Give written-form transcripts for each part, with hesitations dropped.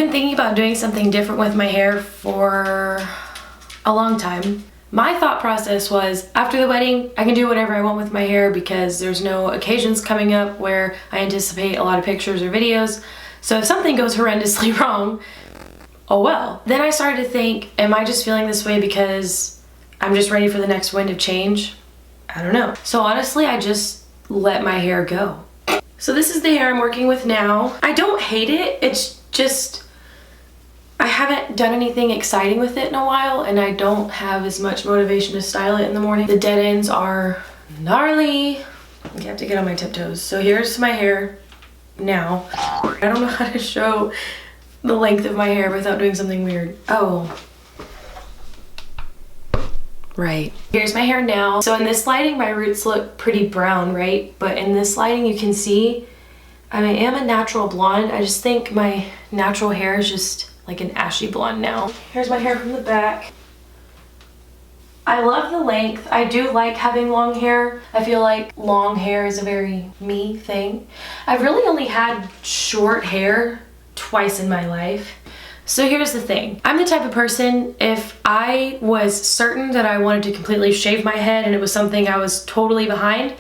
been thinking about doing something different with my hair for a long time. My thought process was, after the wedding, I can do whatever I want with my hair because there's no occasions coming up where I anticipate a lot of pictures or videos. So if something goes horrendously wrong, oh well. Then I started to think, am I just feeling this way because I'm just ready for the next wind of change? I don't know. So honestly, I just let my hair go. So this is the hair I'm working with now. I don't hate it, it's just, I haven't done anything exciting with it in a while and I don't have as much motivation to style it in the morning. The dead ends are gnarly. I have to get on my tiptoes. So here's my hair now. I don't know how to show the length of my hair without doing something weird. Oh. Right. Here's my hair now. So in this lighting, my roots look pretty brown, right? But in this lighting, you can see I am a natural blonde. I just think my natural hair is just like an ashy blonde now. Here's my hair from the back. I love the length. I do like having long hair. I feel like long hair is a very me thing. I've really only had short hair twice in my life. So here's the thing. I'm the type of person, if I was certain that I wanted to completely shave my head and it was something I was totally behind,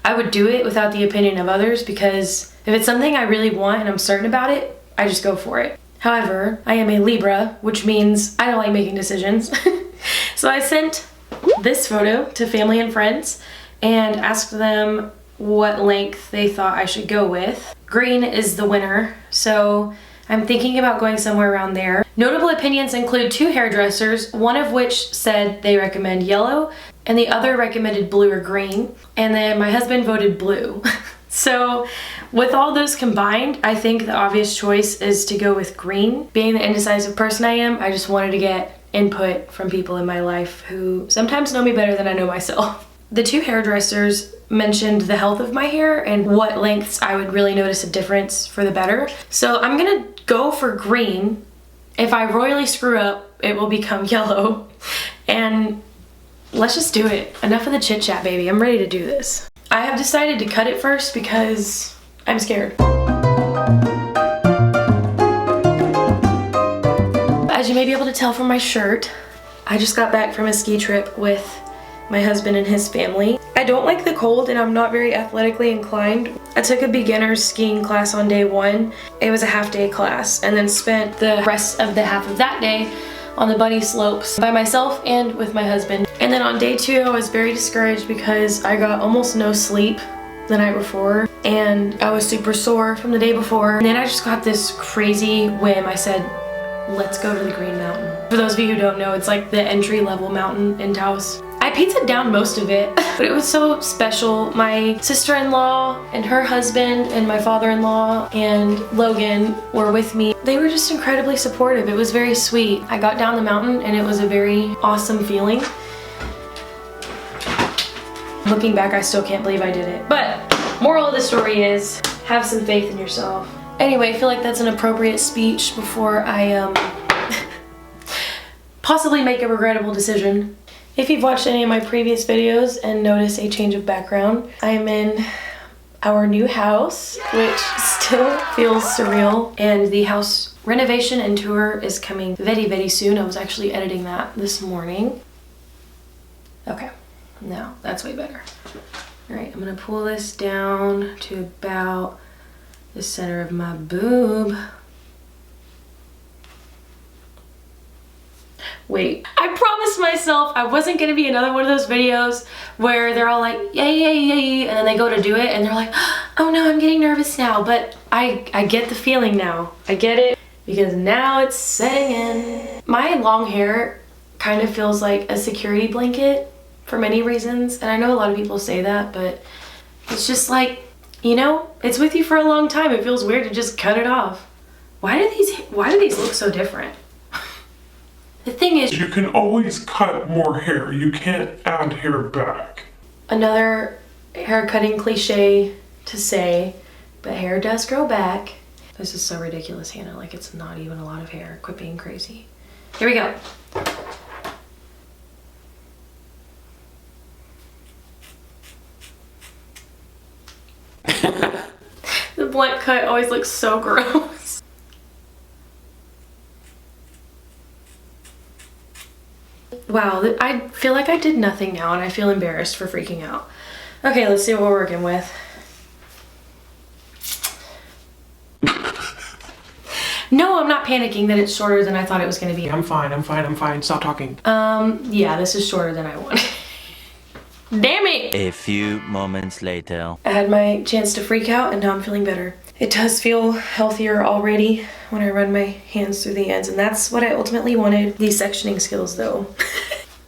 I would do it without the opinion of others, because if it's something I really want and I'm certain about it, I just go for it. However, I am a Libra, which means I don't like making decisions. So I sent this photo to family and friends and asked them what length they thought I should go with. Green is the winner, so I'm thinking about going somewhere around there. Notable opinions include 2 hairdressers, one of which said they recommend yellow and the other recommended blue or green, and then my husband voted blue. So with all those combined, I think the obvious choice is to go with green. Being the indecisive person I am, I just wanted to get input from people in my life who sometimes know me better than I know myself. The 2 hairdressers mentioned the health of my hair and what lengths I would really notice a difference for the better. So I'm gonna go for green. If I royally screw up, it will become yellow. And let's just do it. Enough of the chit chat, baby. I'm ready to do this. I have decided to cut it first because I'm scared. As you may be able to tell from my shirt, I just got back from a ski trip with my husband and his family. I don't like the cold and I'm not very athletically inclined. I took a beginner's skiing class on day 1. It was a half-day class, and then spent the rest of the half of that day on the bunny slopes by myself and with my husband. And then on day 2, I was very discouraged because I got almost no sleep the night before and I was super sore from the day before. And then I just got this crazy whim. I said, let's go to the Green Mountain. For those of you who don't know, it's like the entry-level mountain in Taos. I pizzaed down most of it, but it was so special. My sister-in-law and her husband and my father-in-law and Logan were with me. They were just incredibly supportive. It was very sweet. I got down the mountain and it was a very awesome feeling. Looking back, I still can't believe I did it. But moral of the story is, have some faith in yourself. Anyway, I feel like that's an appropriate speech before I possibly make a regrettable decision. If you've watched any of my previous videos and noticed a change of background, I'm in our new house, which still feels surreal, and the house renovation and tour is coming very, very soon. I was actually editing that this morning. Okay, now that's way better. All right, I'm gonna pull this down to about the center of my boob. Wait, I promised myself I wasn't gonna be another one of those videos where they're all like, yay, yay, yay, and then they go to do it and they're like, oh no, I'm getting nervous now. But I get the feeling now. I get it, because now it's setting in. My long hair kind of feels like a security blanket for many reasons, and I know a lot of people say that, but it's just like, you know, it's with you for a long time. It feels weird to just cut it off. Why do these look so different? The thing is, you can always cut more hair. You can't add hair back. Another hair cutting cliche to say, but hair does grow back. This is so ridiculous, Hannah. Like, it's not even a lot of hair. Quit being crazy. Here we go. The blunt cut always looks so gross. Wow, I feel like I did nothing now and I feel embarrassed for freaking out. Okay, let's see what we're working with. No, I'm not panicking that it's shorter than I thought it was gonna be. I'm fine. Stop talking. Yeah, this is shorter than I wanted. Damn it! A few moments later. I had my chance to freak out and now I'm feeling better. It does feel healthier already when I run my hands through the ends, and that's what I ultimately wanted. These sectioning skills though.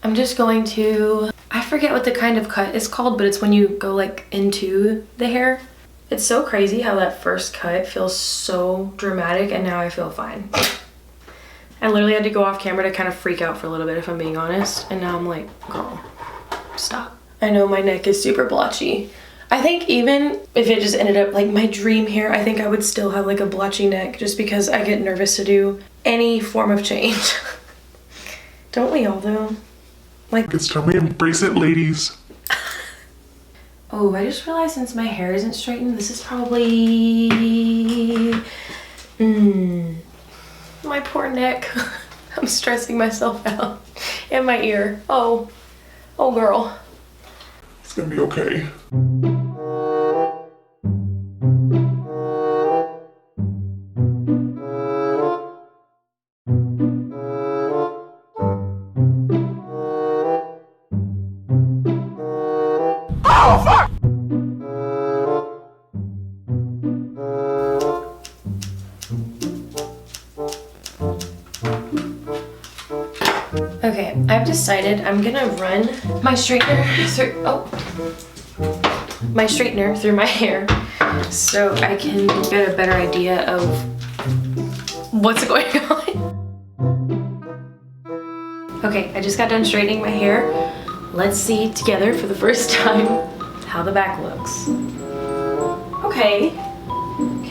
I'm just going to, I forget what the kind of cut is called, but it's when you go like into the hair. It's so crazy how that first cut feels so dramatic and now I feel fine. I literally had to go off camera to kind of freak out for a little bit if I'm being honest, and now I'm like, girl, stop. I know my neck is super blotchy. I think even if it just ended up like my dream hair, I think I would still have like a blotchy neck just because I get nervous to do any form of change. Don't we all though? Like, It's time we embrace it, ladies. oh, I just realized since my hair isn't straightened, this is probably, my poor neck. I'm stressing myself out. And my ear. Oh girl. It's gonna be okay. Okay, I've decided I'm gonna run my straightener through my hair so I can get a better idea of what's going on. Okay, I just got done straightening my hair. Let's see together for the first time how the back looks. Okay,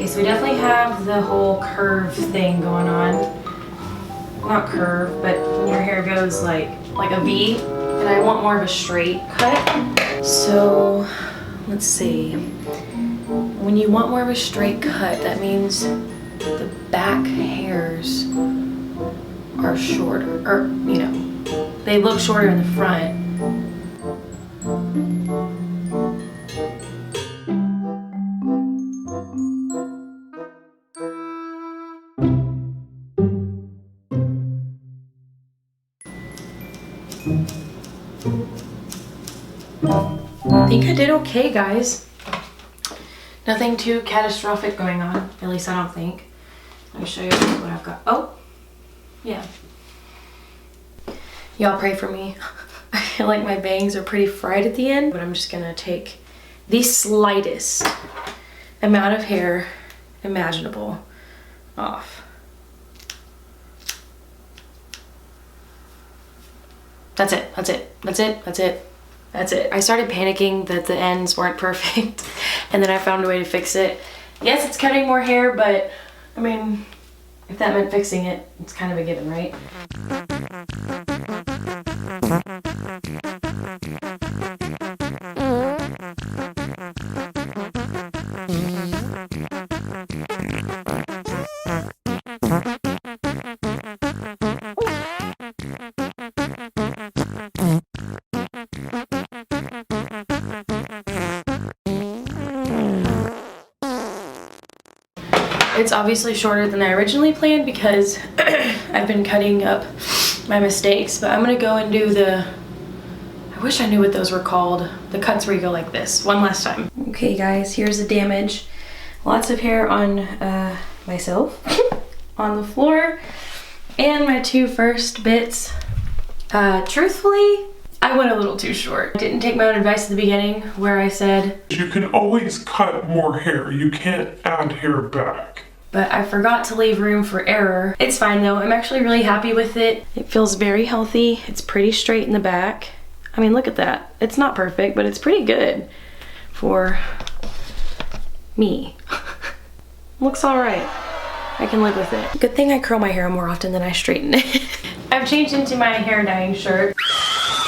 so we definitely have the whole curve thing going on. Not curve, but when your hair goes like a V, and I want more of a straight cut. So let's see. When you want more of a straight cut, that means the back hairs are shorter, or you know, they look shorter in the front. I think I did okay, guys. Nothing too catastrophic going on, at least I don't think. Let me show you what I've got. Oh, yeah. Y'all pray for me. I feel like my bangs are pretty fried at the end, but I'm just gonna take the slightest amount of hair imaginable off. That's it. I started panicking that the ends weren't perfect, and then I found a way to fix it. Yes, it's cutting more hair, but I mean, if that meant fixing it, it's kind of a given, right? It's obviously shorter than I originally planned because I've been cutting up my mistakes, but I'm gonna go and do I wish I knew what those were called. The cuts where you go like this, one last time. Okay guys, here's the damage. Lots of hair on myself, on the floor, and my two first bits. Truthfully, I went a little too short. I didn't take my own advice at the beginning where I said, You can always cut more hair. You can't add hair back. but I forgot to leave room for error. It's fine though, I'm actually really happy with it. It feels very healthy. It's pretty straight in the back. I mean, look at that. It's not perfect, but it's pretty good for me. Looks all right. I can live with it. Good thing I curl my hair more often than I straighten it. I've changed into my hair dyeing shirt.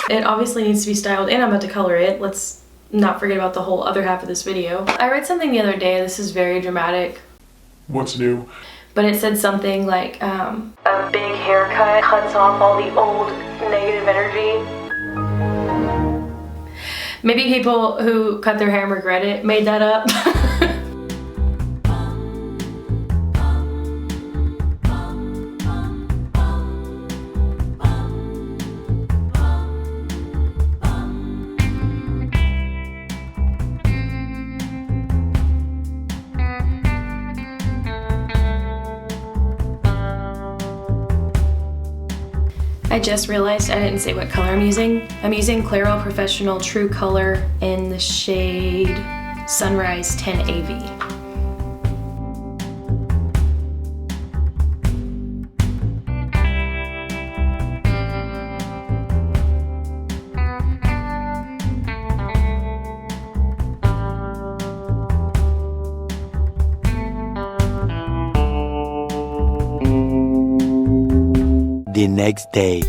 It obviously needs to be styled and I'm about to color it. Let's not forget about the whole other half of this video. I read something the other day, this is very dramatic. What's new? but it said something like, a big haircut cuts off all the old negative energy. Maybe people who cut their hair and regret it made that up. I just realized I didn't say what color I'm using. I'm using Clairol Professional True Color in the shade Sunrise 10 AV. The next day.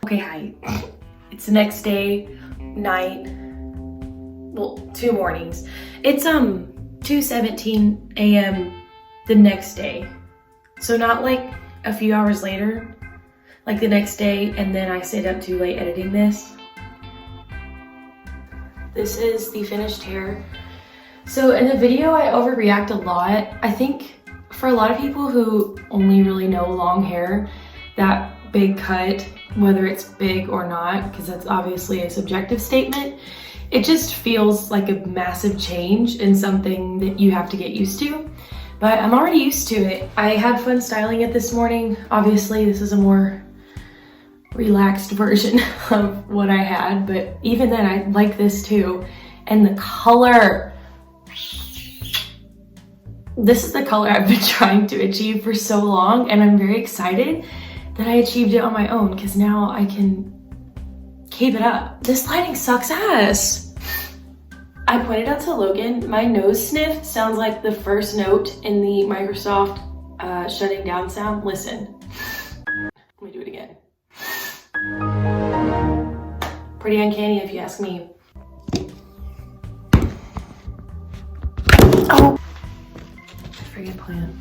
Okay, hi. It's the next day, night, well, 2 mornings. It's 2:17 a.m. the next day. So not like a few hours later, like the next day, and then I stayed up too late editing this. This is the finished hair. So in the video, I overreact a lot. I think for a lot of people who only really know long hair, that big cut, whether it's big or not, because that's obviously a subjective statement, it just feels like a massive change and something that you have to get used to. But I'm already used to it. I had fun styling it this morning. Obviously, this is a more relaxed version of what I had, but even then I like this too. And the color, this is the color I've been trying to achieve for so long, and I'm very excited that I achieved it on my own because now I can keep it up. This lighting sucks ass. I pointed out to Logan, my nose sniff sounds like the first note in the Microsoft shutting down sound. Listen, let me do it again. Pretty uncanny if you ask me. Oh, freaking plant.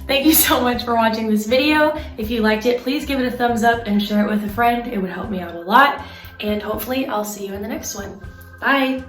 Thank you so much for watching this video. If you liked it, please give it a thumbs up and share it with a friend. It would help me out a lot. And hopefully I'll see you in the next one. Bye.